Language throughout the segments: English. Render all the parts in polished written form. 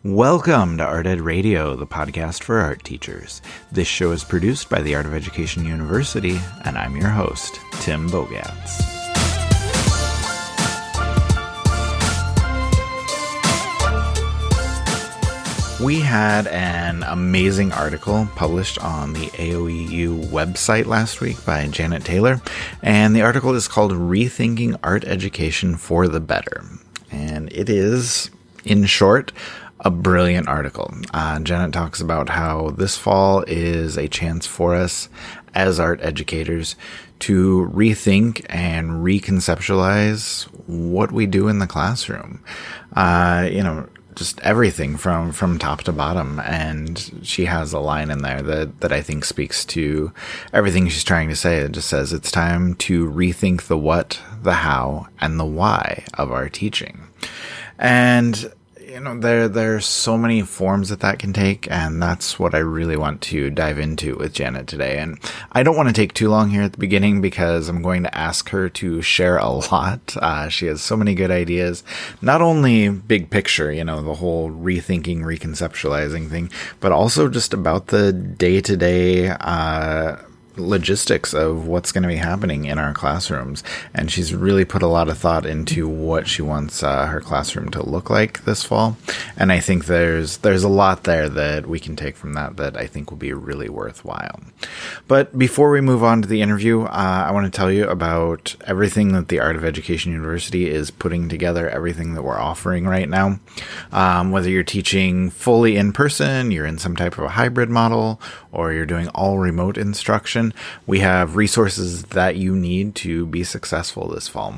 Welcome to Art Ed Radio, the podcast for art teachers. This show is produced by the Art of Education University, and I'm your host, Tim Bogatz. We had an amazing article published on the AOEU website last week by Janet Taylor, and the article is called Rethinking Art Education for the Better. And it is, in short, a brilliant article. Janet talks about how this fall is a chance for us as art educators to rethink and reconceptualize what we do in the classroom. Just everything from top to bottom. And she has a line in there that I think speaks to everything she's trying to say. It just says it's time to rethink the what, the how, and the why of our teaching. And there's so many forms that can take, and that's what I really want to dive into with Janet today. And I don't want to take too long here at the beginning because I'm going to ask her to share a lot. She has so many good ideas, not only big picture, the whole rethinking, reconceptualizing thing, but also just about the day-to-day logistics of what's going to be happening in our classrooms. And she's really put a lot of thought into what she wants her classroom to look like this fall. And I think there's a lot there that we can take from that I think will be really worthwhile. But before we move on to the interview, I want to tell you about everything that the Art of Education University is putting together, everything that we're offering right now. Whether you're teaching fully in person, you're in some type of a hybrid model, or you're doing all remote instruction, we have resources that you need to be successful this fall.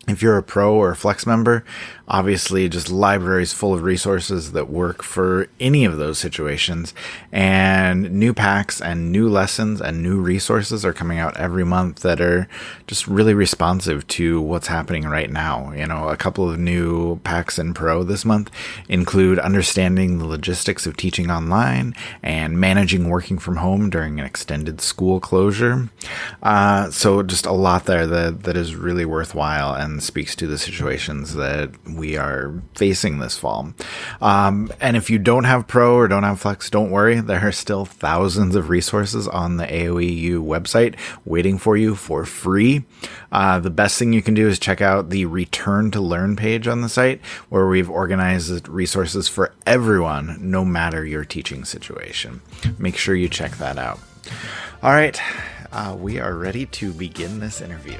If you're a pro or a flex member, obviously just libraries full of resources that work for any of those situations. And new packs and new lessons and new resources are coming out every month that are just really responsive to what's happening right now. A couple of new packs in pro this month include understanding the logistics of teaching online and managing working from home during an extended school closure. So just a lot there that is really worthwhile and speaks to the situations that we are facing this fall. And if you don't have pro or don't have flex, don't worry. There are still thousands of resources on the AOEU website waiting for you for free. The best thing you can do is check out the Return to Learn page on the site, where we've organized resources for everyone, no matter your teaching situation. Make sure you check that out. All right, we are ready to begin this interview.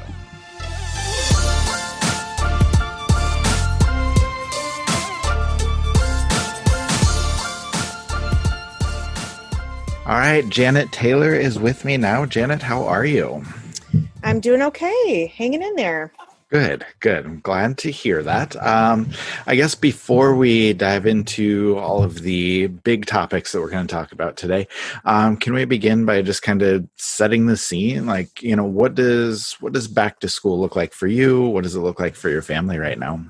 All right, Janet Taylor is with me now. Janet, how are you? I'm doing okay, hanging in there. Good. I'm glad to hear that. I guess before we dive into all of the big topics that we're going to talk about today, can we begin by just kind of setting the scene? What does back to school look like for you? What does it look like for your family right now?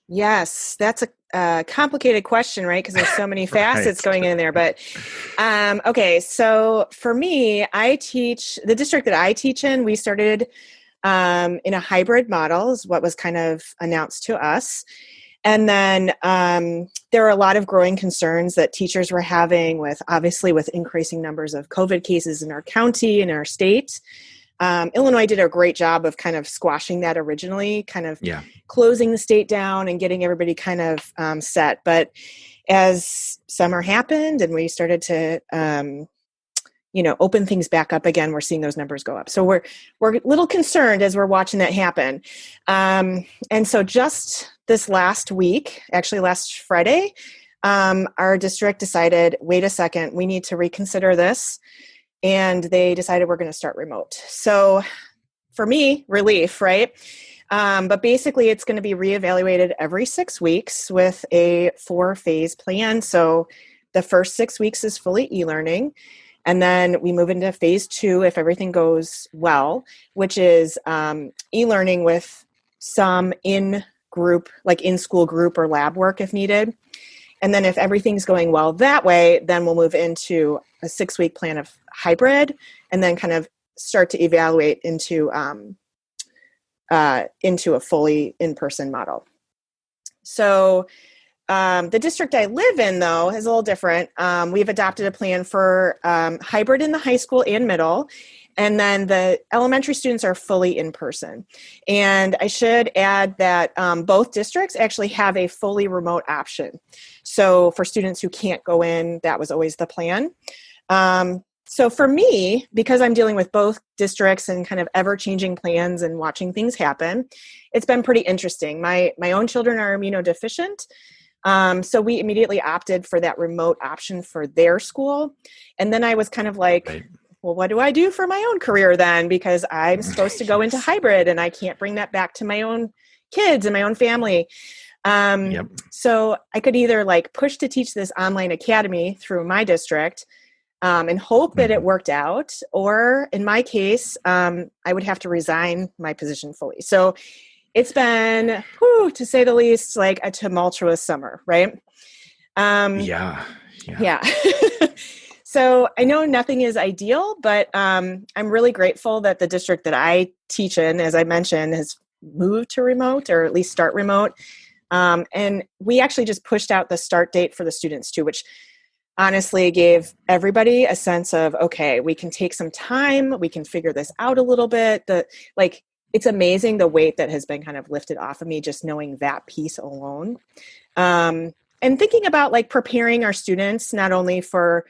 Yes, that's a complicated question, right? Because there's so many facets going in there. But okay, so for me, I teach the district that I teach in. We started in a hybrid model, is what was kind of announced to us. And then there are a lot of growing concerns that teachers were having with increasing numbers of COVID cases in our county and our state. Illinois did a great job of kind of squashing that originally, kind of closing the state down and getting everybody kind of set. But as summer happened and we started to, open things back up again, we're seeing those numbers go up. So we're a little concerned as we're watching that happen. And so just this last week, actually last Friday, our district decided, wait a second, we need to reconsider this. And they decided we're going to start remote. So for me, relief, right? But basically it's going to be reevaluated every 6 weeks with a 4-phase plan. So the first 6 weeks is fully e-learning. And then we move into phase 2 if everything goes well, which is e-learning with some in-group, like in-school group or lab work if needed. And then if everything's going well that way, then we'll move into a 6-week plan of hybrid and then kind of start to evaluate into a fully in-person model. So The district I live in, though, is a little different. We've adopted a plan for hybrid in the high school and middle. And then the elementary students are fully in person. And I should add that both districts actually have a fully remote option. So for students who can't go in, that was always the plan. So for me, because I'm dealing with both districts and kind of ever-changing plans and watching things happen, it's been pretty interesting. My own children are immunodeficient. So we immediately opted for that remote option for their school. And then I was kind of like, right. Well, what do I do for my own career then? Because I'm supposed to go into hybrid and I can't bring that back to my own kids and my own family. So I could either like push to teach this online academy through my district and hope that it worked out. Or in my case, I would have to resign my position fully. So it's been, to say the least, like a tumultuous summer, right? Yeah. So I know nothing is ideal, but I'm really grateful that the district that I teach in, as I mentioned, has moved to remote, or at least start remote. And we actually just pushed out the start date for the students too, which honestly gave everybody a sense of, okay, we can take some time, we can figure this out a little bit. It's amazing the weight that has been kind of lifted off of me, just knowing that piece alone. And thinking about like preparing our students, not only for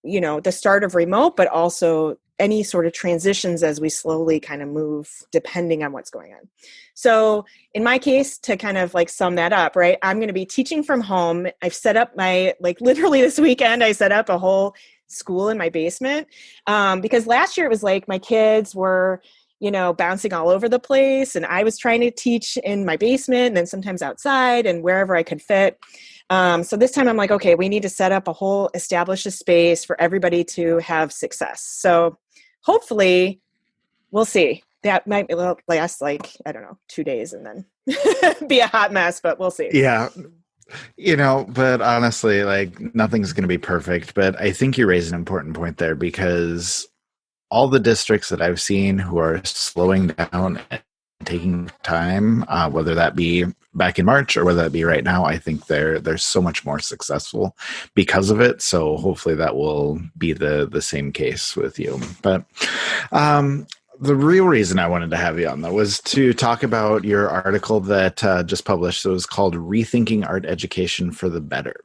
the start of remote, but also any sort of transitions as we slowly kind of move, depending on what's going on. So in my case, to kind of like sum that up, right, I'm going to be teaching from home. I've set up literally this weekend, I set up a whole school in my basement because last year it was like my kids were, bouncing all over the place, and I was trying to teach in my basement and then sometimes outside and wherever I could fit. So this time I'm like, okay, we need to establish a space for everybody to have success. So hopefully we'll see. That might last 2 days and then be a hot mess, but we'll see. Yeah. But honestly, nothing's going to be perfect, but I think you raise an important point there, because all the districts that I've seen who are slowing down and taking time, whether that be back in March or whether that be right now, I think they're so much more successful because of it. So hopefully that will be the same case with you. But the real reason I wanted to have you on, though, was to talk about your article that just published. So it was called Rethinking Art Education for the Better.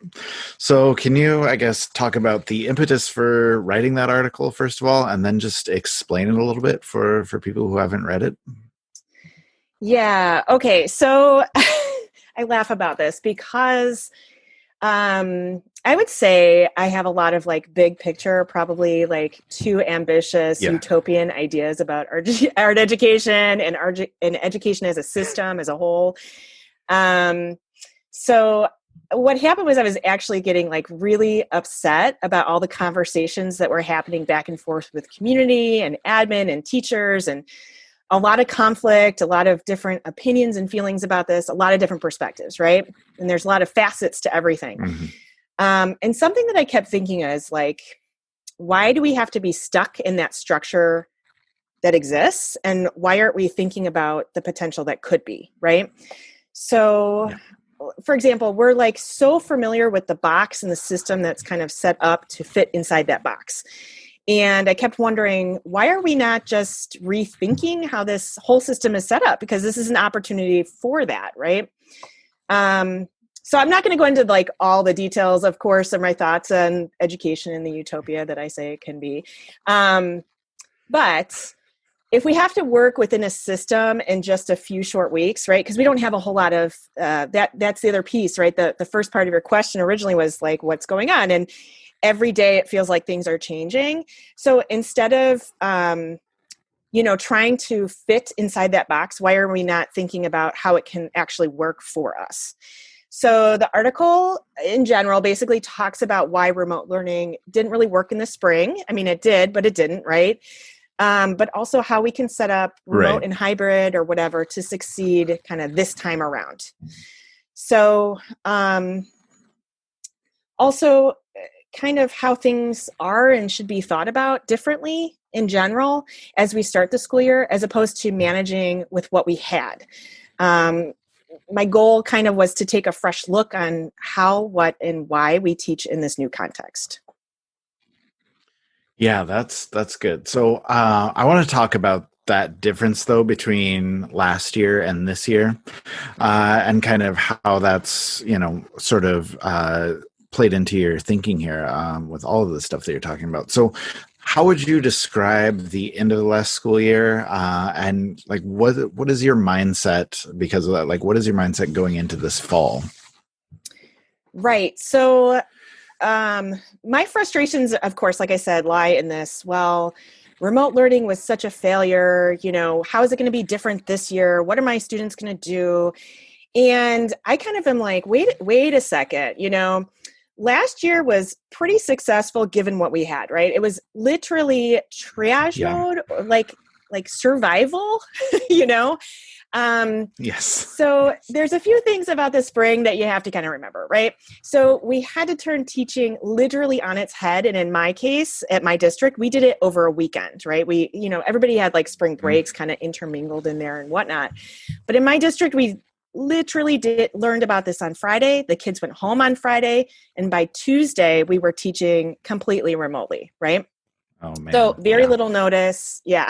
So can you, I guess, talk about the impetus for writing that article, first of all, and then just explain it a little bit for people who haven't read it? Yeah. Okay. So I laugh about this because I would say I have a lot of big picture, probably too ambitious utopian ideas about art education and education as a system as a whole. So what happened was I was actually getting really upset about all the conversations that were happening back and forth with community and admin and teachers, and a lot of conflict, a lot of different opinions and feelings about this, a lot of different perspectives, right? And there's a lot of facets to everything. Mm-hmm. And something that I kept thinking is why do we have to be stuck in that structure that exists? And why aren't we thinking about the potential that could be, right? So, for example, we're so familiar with the box and the system that's kind of set up to fit inside that box. And I kept wondering, why are we not just rethinking how this whole system is set up? Because this is an opportunity for that, right? So I'm not going to go into all the details, of course, of my thoughts on education and the utopia that I say it can be. But if we have to work within a system in just a few short weeks, right? Because we don't have a whole lot of that's the other piece, right? The first part of your question originally was what's going on? And every day it feels like things are changing. So instead of, trying to fit inside that box, why are we not thinking about how it can actually work for us? So the article in general basically talks about why remote learning didn't really work in the spring. I mean, it did, but it didn't, right? But also how we can set up remote and hybrid or whatever to succeed kind of this time around. So also kind of how things are and should be thought about differently in general as we start the school year, as opposed to managing with what we had. my goal kind of was to take a fresh look on how, what, and why we teach in this new context. Yeah, that's good. So I want to talk about that difference though between last year and this year, and kind of how that's sort of played into your thinking here with all of the stuff that you're talking about. So how would you describe the end of the last school year, and like what is your mindset because of that? Like, what is your mindset going into this fall? Right. So my frustrations, of course, like I said, lie in this. Well, remote learning was such a failure. How is it going to be different this year? What are my students going to do? And I kind of am like, wait a second. Last year was pretty successful given what we had, right? It was literally triage mode, like survival, Yes. So there's a few things about the spring that you have to kind of remember, right? So we had to turn teaching literally on its head. And in my case, at my district, we did it over a weekend, right? We, everybody had like spring breaks kind of intermingled in there and whatnot. But in my district, we literally learned about this on Friday. The kids went home on Friday. And by Tuesday, we were teaching completely remotely, right? Oh, man. So very little notice. Yeah.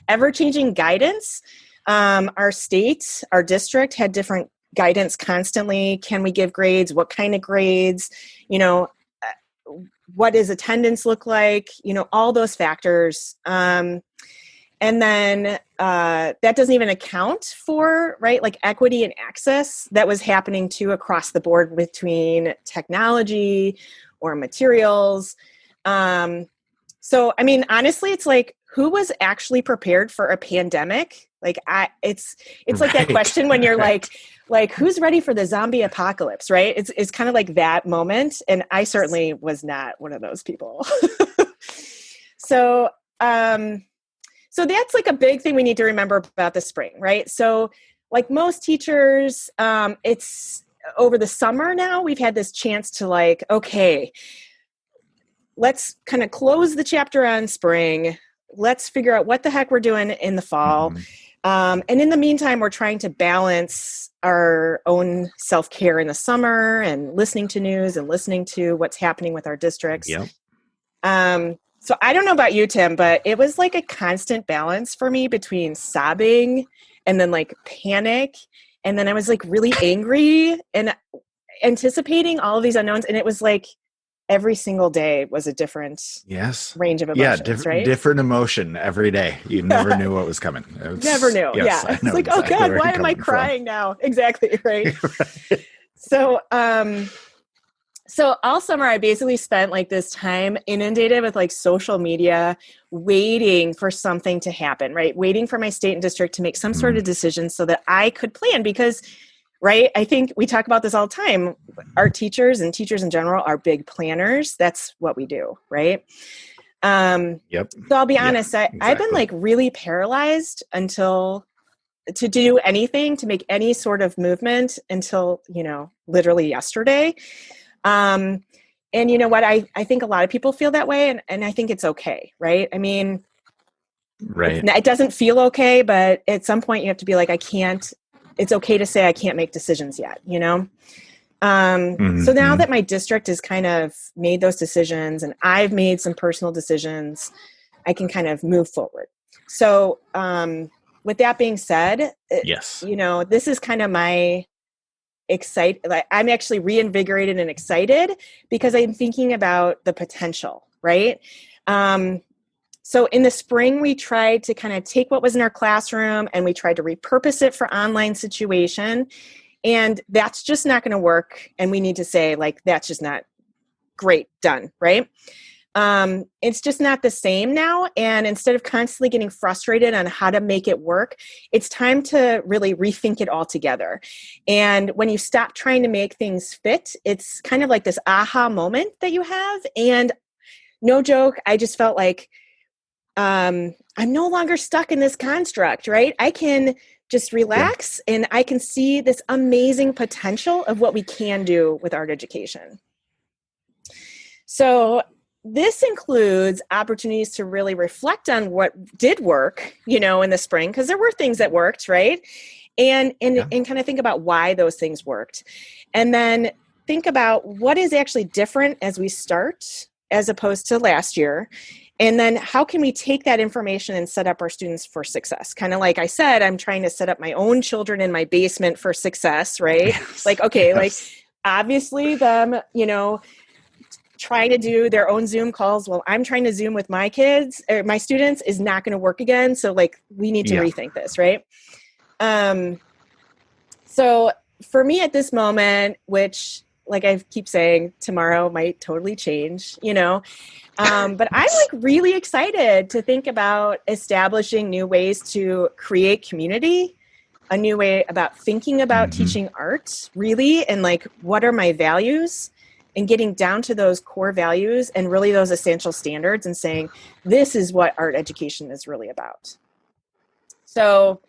Ever-changing guidance. Our state, our district had different guidance constantly. Can we give grades? What kind of grades? What does attendance look like? All those factors. And then that doesn't even account for, right, like equity and access that was happening too across the board between technology or materials. So, I mean, honestly, it's like, who was actually prepared for a pandemic? Like, it's like that question when you're like, who's ready for the zombie apocalypse, right? It's kind of like that moment. And I certainly was not one of those people. So that's like a big thing we need to remember about the spring, right? So like most teachers, it's over the summer now, we've had this chance to like, okay, let's kind of close the chapter on spring. Let's figure out what the heck we're doing in the fall. And in the meantime, we're trying to balance our own self-care in the summer and listening to news and listening to what's happening with our districts. Yep. So I don't know about you, Tim, but it was like a constant balance for me between sobbing and then like panic. And then I was like really angry and anticipating all of these unknowns. And it was like every single day was a different range of emotions, right? Different emotion every day. You never knew what was coming. Never knew. Yes, yeah. It's like, exactly, oh God, why am I crying now? Exactly. Right. Right. So all summer I basically spent like this time inundated with like social media, waiting for something to happen, right? Waiting for my state and district to make some sort of decision so that I could plan because, right, I think we talk about this all the time. Our teachers and teachers in general are big planners. That's what we do, right? Yep. So I'll be honest, I've been like really paralyzed to do anything, to make any sort of movement until, literally yesterday. And you know what, I think a lot of people feel that way and I think it's okay. Right. I mean, right. It doesn't feel okay, but at some point you have to be like, it's okay to say I can't make decisions yet, So now that my district has kind of made those decisions and I've made some personal decisions, I can kind of move forward. So, with that being said, yes, this is kind of my I'm actually reinvigorated and excited because I'm thinking about the potential, right? So in the spring, we tried to kind of take what was in our classroom and we tried to repurpose it for online situation. And that's just not going to work. And we need to say like, that's just not great, done, right? It's just not the same now. And instead of constantly getting frustrated on how to make it work, it's time to really rethink it all together. And when you stop trying to make things fit, it's kind of like this aha moment that you have. And no joke, I just felt like, I'm no longer stuck in this construct, right? I can just relax and I can see this amazing potential of what we can do with art education. So this includes opportunities to really reflect on what did work, in the spring, because there were things that worked, right? and kind of think about why those things worked. And then think about what is actually different as we start as opposed to last year. And then how can we take that information and set up our students for success? Kind of like I said, I'm trying to set up my own children in my basement for success, right? Yes. Like, okay, Yes. like obviously them, trying to do their own Zoom calls while I'm trying to Zoom with my kids or my students is not going to work again. So like we need to rethink this, right? So for me at this moment, which like I keep saying, tomorrow might totally change, but I'm like really excited to think about establishing new ways to create community, a new way about thinking about teaching art really, and like, what are my values, and getting down to those core values and really those essential standards and saying, this is what art education is really about. So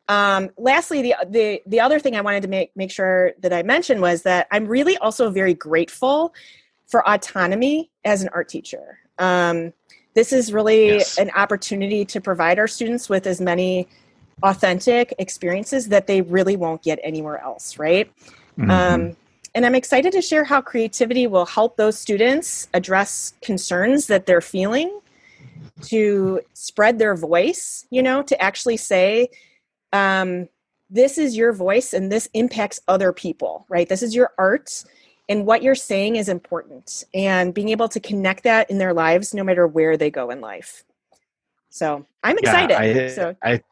lastly, the other thing I wanted to make sure that I mentioned was that I'm really also very grateful for autonomy as an art teacher. This is really an opportunity to provide our students with as many authentic experiences that they really won't get anywhere else, right? And I'm excited to share how creativity will help those students address concerns that they're feeling, to spread their voice, to actually say, this is your voice and this impacts other people, right? This is your art and what you're saying is important, and being able to connect that in their lives no matter where they go in life. So I'm excited.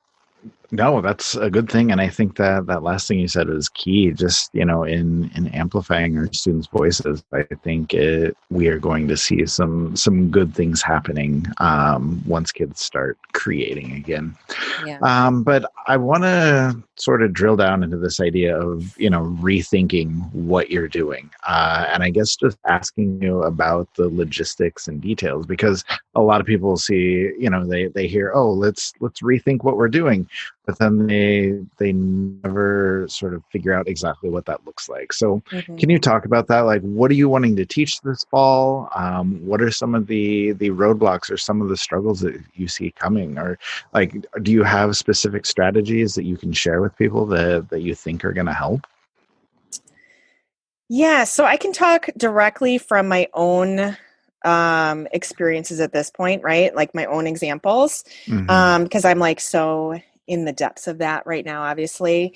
No, that's a good thing. And I think that last thing you said was key, just, in amplifying our students' voices. I think we are going to see some good things happening once kids start creating again. Yeah. But I want to sort of drill down into this idea of, rethinking what you're doing. And I guess just asking you about the logistics and details, because a lot of people see, they hear, oh, let's rethink what we're doing. But then they never sort of figure out exactly what that looks like. So can you talk about that? Like, what are you wanting to teach this fall? What are some of the roadblocks or some of the struggles that you see coming? Or like, do you have specific strategies that you can share with people that you think are going to help? Yeah, so I can talk directly from my own experiences at this point, right? Like my own examples, because I'm like so in the depths of that right now, obviously.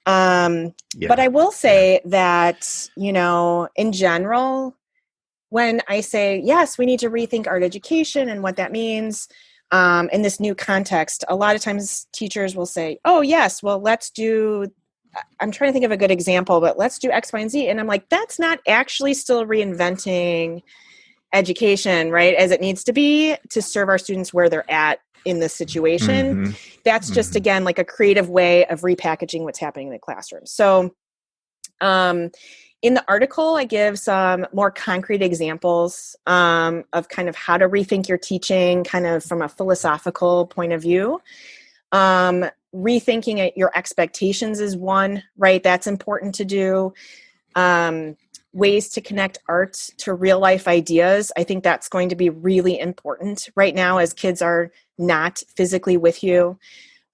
But I will say that, in general, when I say, yes, we need to rethink art education and what that means in this new context, a lot of times teachers will say, oh, yes, well, I'm trying to think of a good example, but let's do X, Y, and Z. And I'm like, that's not actually still reinventing education, right, as it needs to be to serve our students where they're at in this situation. That's just, again, like a creative way of repackaging what's happening in the classroom. So in the article, I give some more concrete examples of kind of how to rethink your teaching kind of from a philosophical point of view. Rethinking your expectations is one, right? That's important to do. Ways to connect art to real life ideas. I think that's going to be really important right now as kids are not physically with you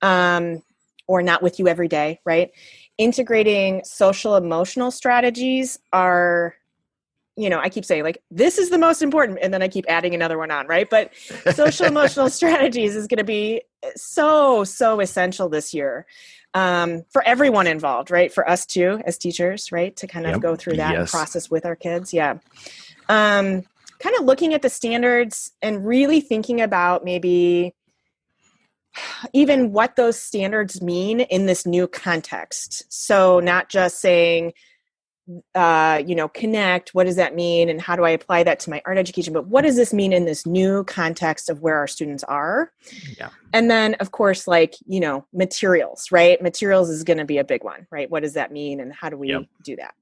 or not with you every day, right? Integrating social emotional strategies are, I keep saying like, this is the most important, and then I keep adding another one on, right? But social emotional strategies is going to be so essential this year. For everyone involved, right? For us too, as teachers, right? To kind of go through that and process with our kids. Yeah. Kind of looking at the standards and really thinking about maybe even what those standards mean in this new context. So not just saying, connect, what does that mean? And how do I apply that to my art education? But what does this mean in this new context of where our students are? Yeah. And then of course, like, materials, right? Materials is going to be a big one, right? What does that mean? And how do we do that?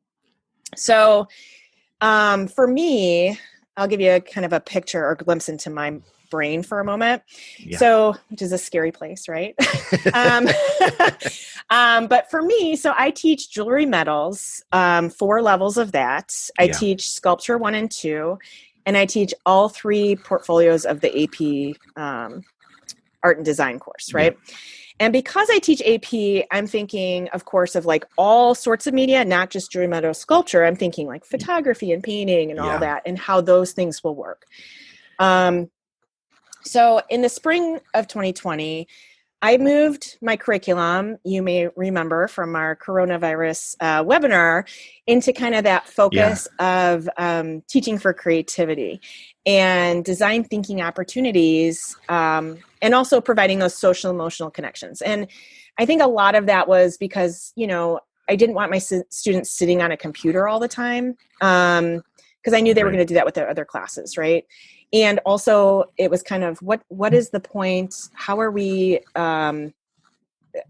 So, for me, I'll give you a kind of a picture or glimpse into my brain for a moment. Yeah. So, which is a scary place, right? But for me, so I teach jewelry metals, 4 levels of that. I teach sculpture 1 and 2, and I teach all 3 portfolios of the AP art and design course, right? And because I teach AP, I'm thinking, of course, of like all sorts of media, not just jewelry, metal, sculpture. I'm thinking like photography and painting and all that, and how those things will work. So in the spring of 2020, I moved my curriculum, you may remember from our coronavirus webinar, into kind of that focus of teaching for creativity and design thinking opportunities, and also providing those social emotional connections. And I think a lot of that was because, you know, I didn't want my students sitting on a computer all the time, because I knew they were going to do that with their other classes, right? And also it was kind of what is the point? How are we, I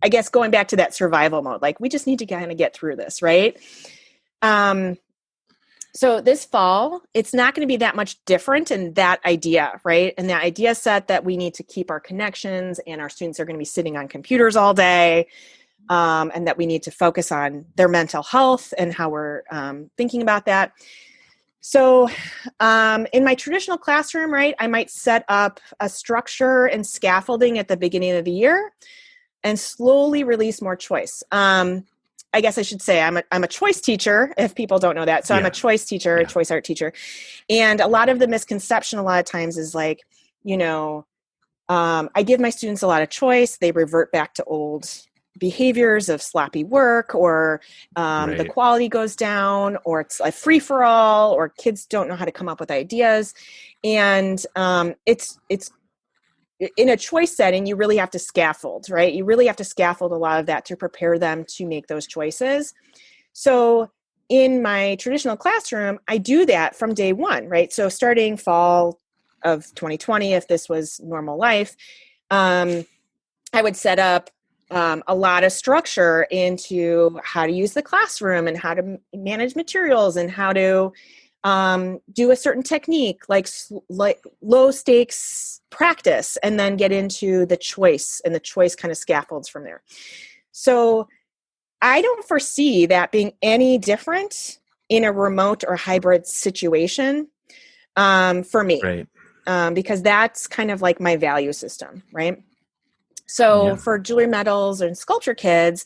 guess going back to that survival mode, like we just need to kind of get through this, right? So this fall, it's not going to be that much different in that idea, right? And that idea set that we need to keep our connections and our students are going to be sitting on computers all day, and that we need to focus on their mental health and how we're thinking about that. So in my traditional classroom, right, I might set up a structure and scaffolding at the beginning of the year and slowly release more choice. I guess I should say I'm a choice teacher, if people don't know that. So I'm a choice teacher, a choice art teacher. And a lot of the misconception a lot of times is like, you know, I give my students a lot of choice. They revert back to old behaviors of sloppy work, or the quality goes down, or it's a free-for-all, or kids don't know how to come up with ideas. And it's in a choice setting, you really have to scaffold, right? You really have to scaffold a lot of that to prepare them to make those choices. So in my traditional classroom, I do that from day one, right? So starting fall of 2020, if this was normal life, I would set up a lot of structure into how to use the classroom and how to manage materials and how to do a certain technique, like low stakes practice, and then get into the choice, and the choice kind of scaffolds from there. So I don't foresee that being any different in a remote or hybrid situation for me, because that's kind of like my value system, right? So for jewelry, metals, and sculpture kids,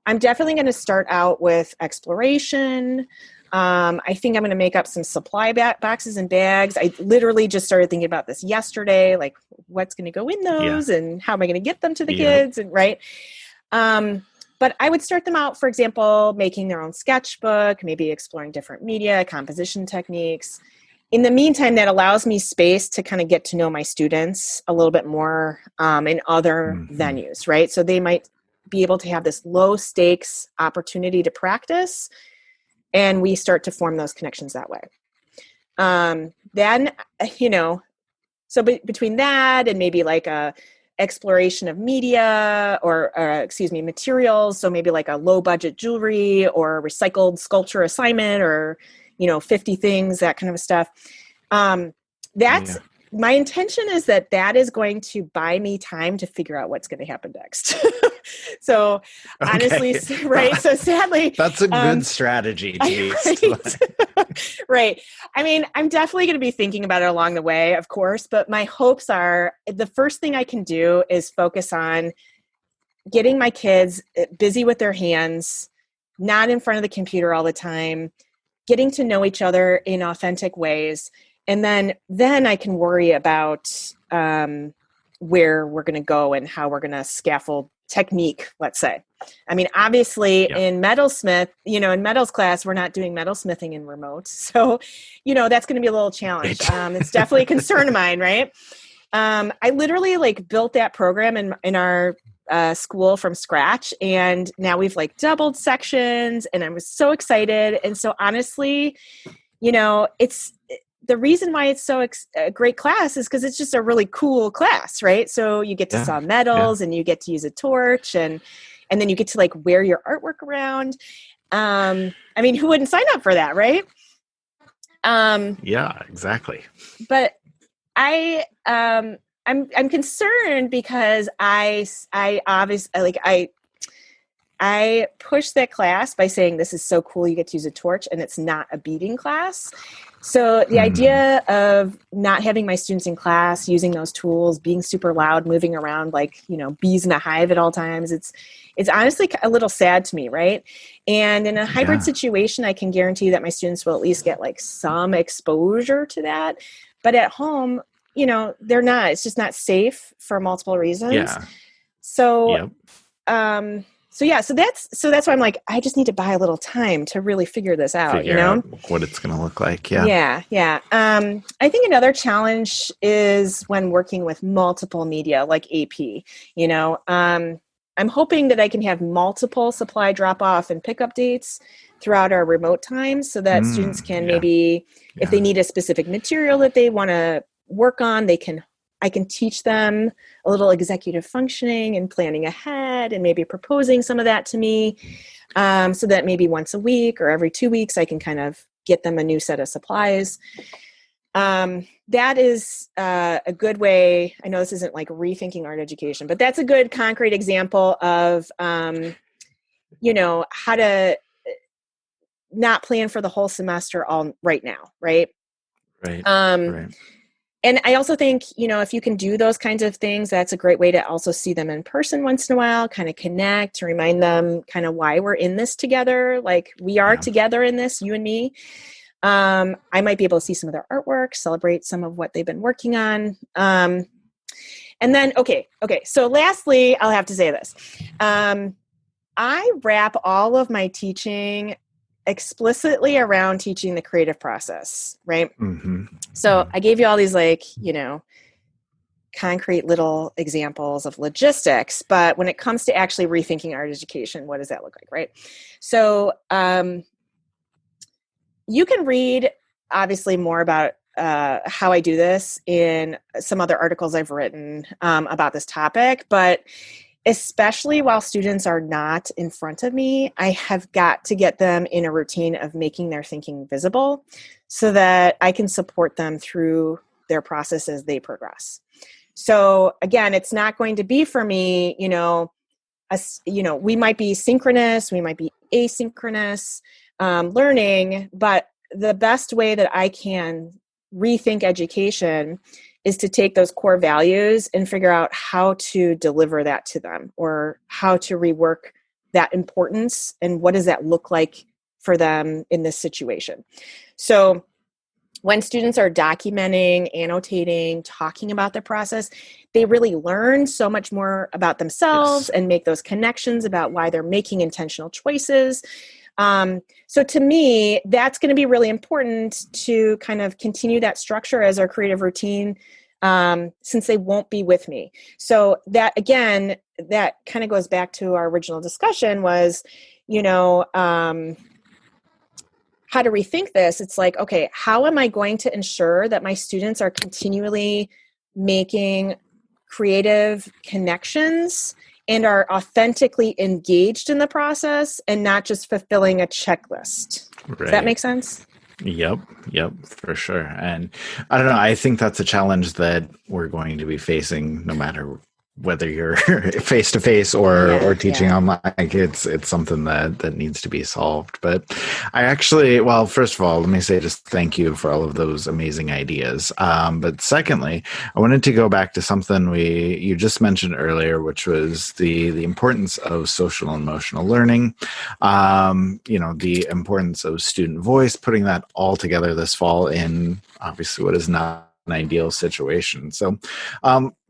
I'm definitely going to start out with exploration. I think I'm going to make up some supply boxes and bags. I literally just started thinking about this yesterday, like what's going to go in those and how am I going to get them to the kids, and right. But I would start them out, for example, making their own sketchbook, maybe exploring different media, composition techniques. In the meantime, that allows me space to kind of get to know my students a little bit more in other venues, right? So they might be able to have this low stakes opportunity to practice, and we start to form those connections that way. Then, you know, so between that and maybe like a exploration of media or materials. So maybe like a low budget jewelry or a recycled sculpture assignment, or, you know, 50 things, that kind of stuff. That's my intention, is that is going to buy me time to figure out what's going to happen next. So honestly, right. So sadly, that's a good strategy to be right. I mean, I'm definitely going to be thinking about it along the way, of course, but my hopes are the first thing I can do is focus on getting my kids busy with their hands, not in front of the computer all the time, getting to know each other in authentic ways. And then I can worry about where we're going to go and how we're going to scaffold technique, let's say. I mean, obviously in metalsmith, you know, in metals class, we're not doing metalsmithing in remote. So, you know, that's going to be a little challenge. It's definitely a concern of mine, right? I literally like built that program in our school from scratch, and now we've like doubled sections, and I was so excited. And so honestly, you know, it's the reason why it's so a great class is because it's just a really cool class, right? So you get to saw metals and you get to use a torch, and then you get to like wear your artwork around. I mean, who wouldn't sign up for that, right? Yeah, exactly. But I'm concerned because I obviously like I push that class by saying, this is so cool, you get to use a torch, and it's not a beading class. So the idea of not having my students in class using those tools, being super loud, moving around like, bees in a hive at all times, it's honestly a little sad to me, right? And in a hybrid situation, I can guarantee that my students will at least get like some exposure to that. But at home, they're not. It's just not safe for multiple reasons. Yeah. So, so that's why I'm like, I just need to buy a little time to really figure this out, Figure out what it's going to look like. Yeah. I think another challenge is when working with multiple media like AP, I'm hoping that I can have multiple supply drop off and pickup dates throughout our remote times so that students can maybe, if they need a specific material that they want to work on, I can teach them a little executive functioning and planning ahead and maybe proposing some of that to me, so that maybe once a week or every 2 weeks, I can kind of get them a new set of supplies. That is a good way. I know this isn't like rethinking art education, but that's a good concrete example of, how to not plan for the whole semester all right now. Right. Right. And I also think, if you can do those kinds of things, that's a great way to also see them in person once in a while, kind of connect, to remind them kind of why we're in this together. Like we are together in this, you and me. I might be able to see some of their artwork, celebrate some of what they've been working on. And then, okay. So lastly, I'll have to say this. I wrap all of my teaching explicitly around teaching the creative process, right? So I gave you all these concrete little examples of logistics, but when it comes to actually rethinking art education, what does that look like, right? So you can read obviously more about how I do this in some other articles I've written about this topic, but especially while students are not in front of me, I have got to get them in a routine of making their thinking visible so that I can support them through their process as they progress. So again, it's not going to be for me, we might be synchronous, we might be asynchronous learning, but the best way that I can rethink education is to take those core values and figure out how to deliver that to them, or how to rework that importance and what does that look like for them in this situation. So when students are documenting, annotating, talking about the process, they really learn so much more about themselves and make those connections about why they're making intentional choices. So to me, that's going to be really important to kind of continue that structure as our creative routine, since they won't be with me. So that, again, that kind of goes back to our original discussion was, how to rethink this. It's like, okay, how am I going to ensure that my students are continually making creative connections and are authentically engaged in the process and not just fulfilling a checklist? Right. Does that make sense? Yep, for sure. And I don't know, I think that's a challenge that we're going to be facing no matter whether you're face to face or teaching online. It's something that needs to be solved. But I actually, well, first of all, let me say just thank you for all of those amazing ideas. But secondly, I wanted to go back to something you just mentioned earlier, which was the importance of social and emotional learning. The importance of student voice, putting that all together this fall in obviously what is not an ideal situation. So,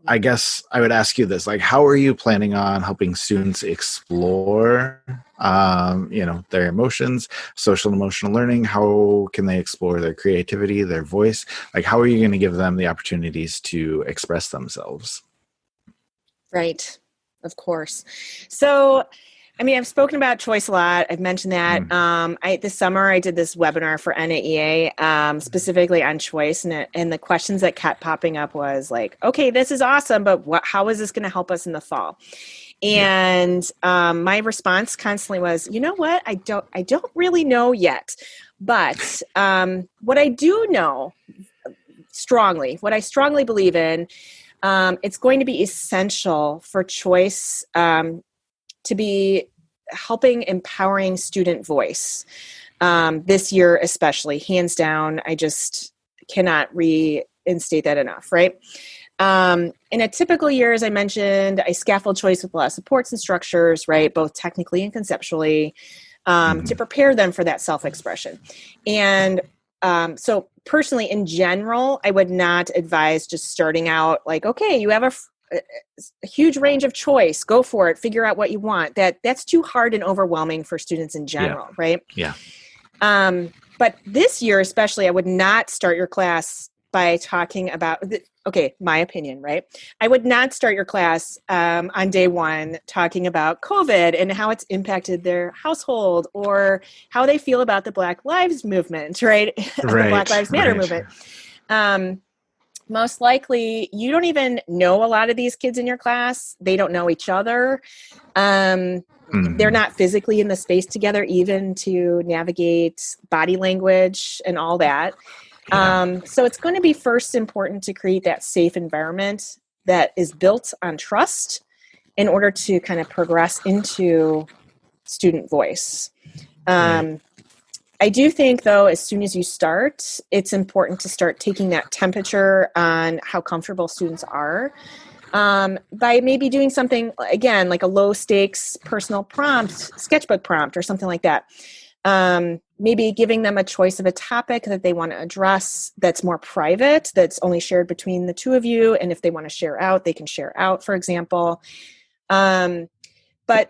I guess I would ask you this, like, how are you planning on helping students explore, their emotions, social and emotional learning? How can they explore their creativity, their voice? Like, how are you going to give them the opportunities to express themselves? Right. Of course. So, I've spoken about choice a lot. I've mentioned that. This summer I did this webinar for NAEA, specifically on choice, and the questions that kept popping up was like, okay, this is awesome, but how is this going to help us in the fall? And my response constantly was, you know what? I don't really know yet, but what I do know strongly, what I strongly believe in, it's going to be essential for choice to be helping empowering student voice. This year, especially, hands down, I just cannot reinstate that enough, right? In a typical year, as I mentioned, I scaffold choice with a lot of supports and structures, right? Both technically and conceptually, to prepare them for that self-expression. And so personally, in general, I would not advise just starting out like, okay, you have a huge range of choice, go for it, figure out what you want. That's too hard and overwhelming for students in general, right? Yeah. But this year, especially, I would not start your class by talking about, my opinion, right? I would not start your class on day one talking about COVID and how it's impacted their household or how they feel about the Black Lives Movement, right? The Black Lives Matter movement. Most likely, you don't even know a lot of these kids in your class. They don't know each other. They're not physically in the space together even to navigate body language and all that. So it's going to be first important to create that safe environment that is built on trust in order to kind of progress into student voice. I do think, though, as soon as you start, it's important to start taking that temperature on how comfortable students are by maybe doing something, again, like a low stakes personal prompt, sketchbook prompt or something like that. Maybe giving them a choice of a topic that they want to address that's more private, that's only shared between the two of you. And if they want to share out, they can share out, for example. But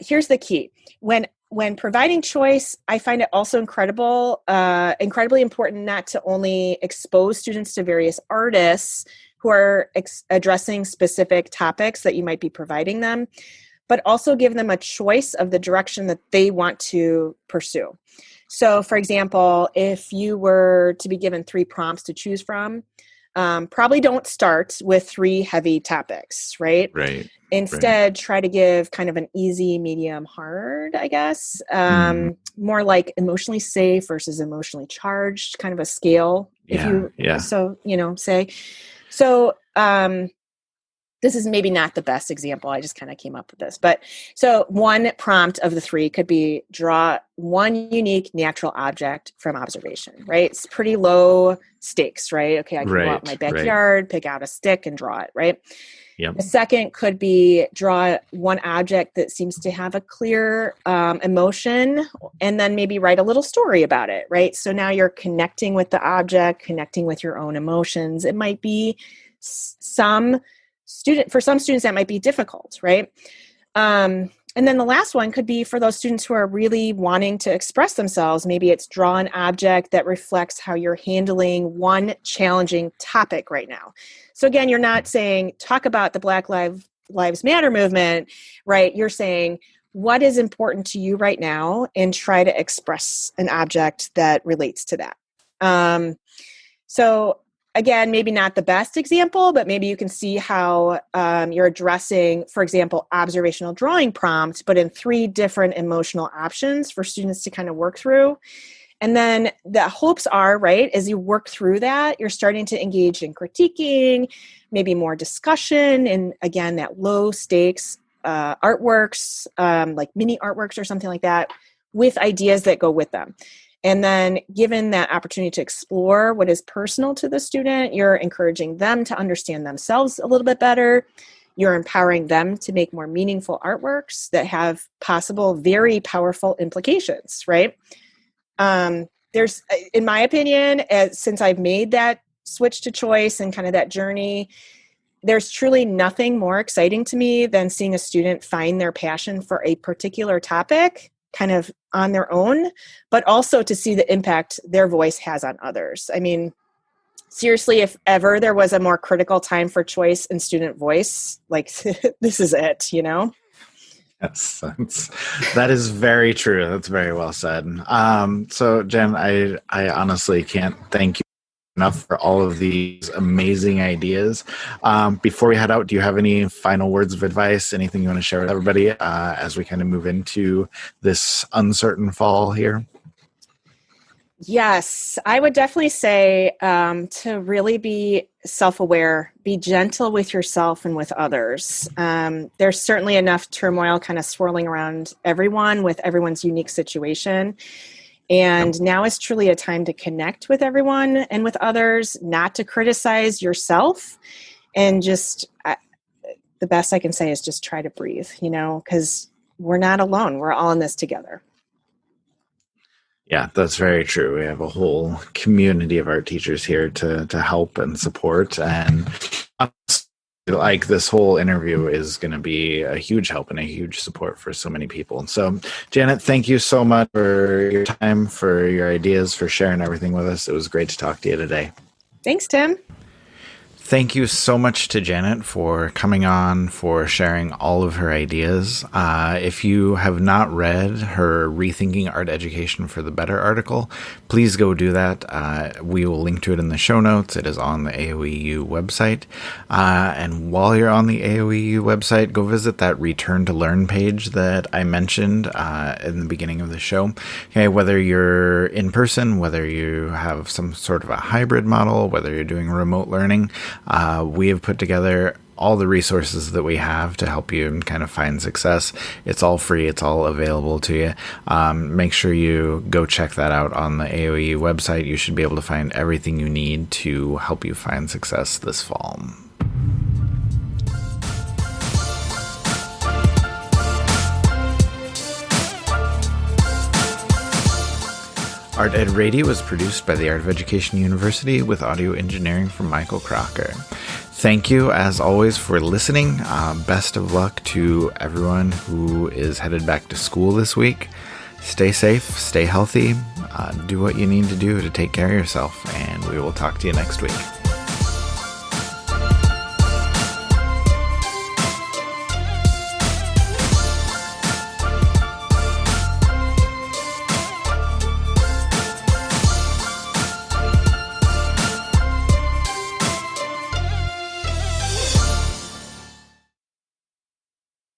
here's the key. When providing choice, I find it also incredibly important not to only expose students to various artists who are addressing specific topics that you might be providing them, but also give them a choice of the direction that they want to pursue. So, for example, if you were to be given 3 prompts to choose from, probably don't start with 3 heavy topics, right? Right. Instead, try to give kind of an easy, medium, hard, I guess. More like emotionally safe versus emotionally charged, kind of a scale. Say. So, this is maybe not the best example. I just kind of came up with this. But so one prompt of the 3 could be draw one unique natural object from observation, right? It's pretty low stakes, right? Okay, I can go out in my backyard, pick out a stick and draw it, right? Yep. The second could be draw one object that seems to have a clear emotion and then maybe write a little story about it, right? So now you're connecting with the object, connecting with your own emotions. It might be for some students that might be difficult, right? And then the last one could be for those students who are really wanting to express themselves. Maybe it's draw an object that reflects how you're handling one challenging topic right now. So again, you're not saying talk about the Black Lives Matter movement, right? You're saying what is important to you right now and try to express an object that relates to that. So again, maybe not the best example, but maybe you can see how you're addressing, for example, observational drawing prompt, but in 3 different emotional options for students to kind of work through. And then the hopes are, right, as you work through that, you're starting to engage in critiquing, maybe more discussion, and again, that low stakes artworks, like mini artworks or something like that, with ideas that go with them. And then given that opportunity to explore what is personal to the student, you're encouraging them to understand themselves a little bit better. You're empowering them to make more meaningful artworks that have possible, very powerful implications, right? There's, in my opinion, since I've made that switch to choice and kind of that journey, there's truly nothing more exciting to me than seeing a student find their passion for a particular topic kind of on their own, but also to see the impact their voice has on others. I mean, seriously, if ever there was a more critical time for choice and student voice, like this is it, you know? Yes, that is very true. That's very well said. So Jen, I honestly can't thank you enough for all of these amazing ideas. Before we head out, do you have any final words of advice, anything you want to share with everybody as we kind of move into this uncertain fall here? Yes, I would definitely say to really be self-aware, be gentle with yourself and with others. There's certainly enough turmoil kind of swirling around everyone with everyone's unique situation. And now is truly a time to connect with everyone and with others, not to criticize yourself. And just the best I can say is just try to breathe, because we're not alone. We're all in this together. Yeah, that's very true. We have a whole community of art teachers here to help and support. And like this whole interview is going to be a huge help and a huge support for so many people. So, Janet, thank you so much for your time, for your ideas, for sharing everything with us. It was great to talk to you today. Thanks, Tim. Thank you so much to Janet for coming on, for sharing all of her ideas. If you have not read her Rethinking Art Education for the Better article, please go do that. We will link to it in the show notes. It is on the AOEU website. And while you're on the AOEU website, go visit that Return to Learn page that I mentioned in the beginning of the show. Okay, whether you're in person, whether you have some sort of a hybrid model, whether you're doing remote learning, we have put together all the resources that we have to help you and kind of find success. It's all free. It's all available to you. Make sure you go check that out on the AOE website. You should be able to find everything you need to help you find success this fall. Art Ed Radio is produced by the Art of Education University with audio engineering from Michael Crocker. Thank you, as always, for listening. Best of luck to everyone who is headed back to school this week. Stay safe, stay healthy, do what you need to do to take care of yourself, and we will talk to you next week.